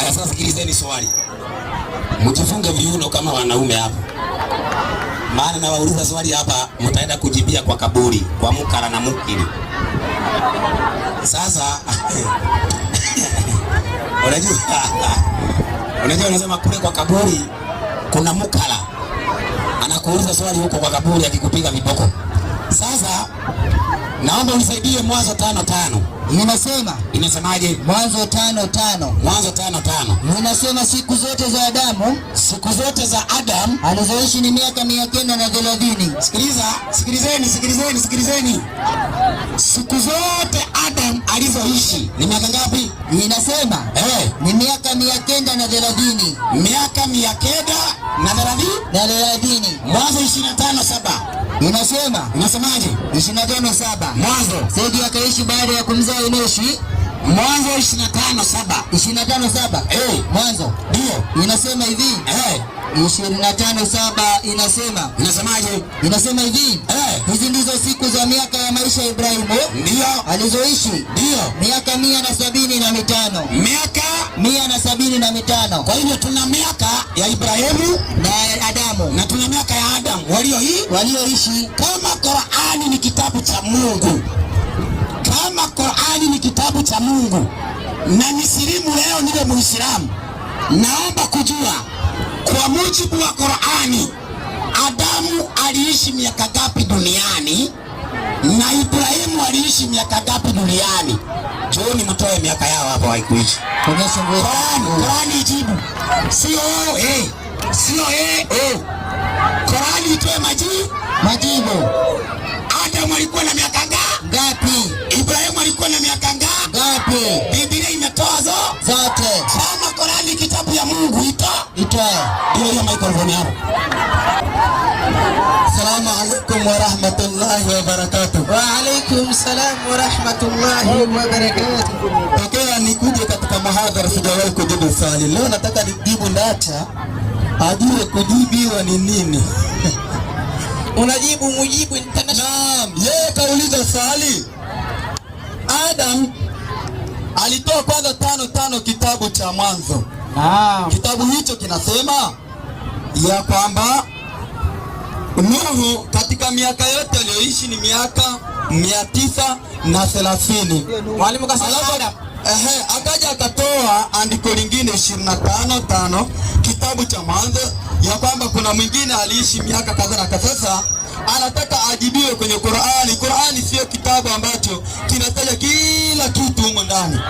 Haya, sasa sikilizeni swali. Mjifunge viuno kama wanaume hapa. Maana nawauliza swali hapa, mtaenda kujibia kwa kaburi, kwa mukara na mukiri. Sasa unajua unasema kule kwa kaburi kuna mukara. Anakuuliza swali huko kwa kaburi akikupiga viboko. Sasa naomba unisaidie Mwanzo 5:5. Inasemaje? Mwanzo 5:5. Mwanzo 5:5. Inasema siku zote za Adamu, alizoishi ni miaka 930. Sikilizeni. Siku zote Adam alizoishi ni miaka ngapi? Inasema ni miaka 930. Miaka 930. Mwanzo 25:7. Inasemaje? 25:7. Mwanzo. Seti akaishi baada ya kumzaa Enoshi. Mwanzo 25:7. 25:7. Mwanzo. Ndio. Inasema hivi. 25:7 inasemaje? Inasema hivi. Hizi ndizo siku za miaka ya maisha ya Ibrahimu. Ndio. Alizoishi. Ndio. Miaka 175. Miaka 175. Kwa hivyo tuna miaka ya Ibrahimu na Adamu. Na tuna miaka ya Adamu walioishi. Kama Qur'ani ni kitabu cha Mungu. Na nisilimu leo niwe Muislamu. Naomba kujua kwa mujibu wa Qur'ani Adamu aliishi miaka gapi duniani na Ibrahimu aliishi miaka gapi duniani? Jooni mtoe miaka yao hapo haikuishi. Qur'ani ijibu. Sio Qur'ani itoe majibu. Adamu alikuwa na miaka ngapi? Ibrahimu alikuwa na miaka ngapi? Biblia imetoa zote. Kama Qur'ani kitabu ya Mungu itoe. Ndio hiyo microphone hapo. Assalamu alaykum wa rahmatullahi wa barakatuh. Wa alaykum salam wa rahmatullahi wa barakatuh. Tokea nikuje katika mahadhara sijawahi kujibu swali. Leo nataka nijibu Ndacha ajue kujibiwa ni nini. Unajibu mujibu international. Naam, yeye kauliza swali. Adam alitoa kwanza 5:5 kitabu cha Mwanzo. Kitabu hicho kinasema ya kwamba Nuhu katika miaka yote aliyoishi ni miaka 930. Mwalimu kasema akaja akatoa andiko lingine 25:5 kitabu cha Mwanzo ya kwamba kuna mwingine aliishi miaka kadhaa. Sasa anataka ajibiwe kwenye Qur'ani. Qur'ani sio kitabu ambacho kinataja kila kitu humo ndani.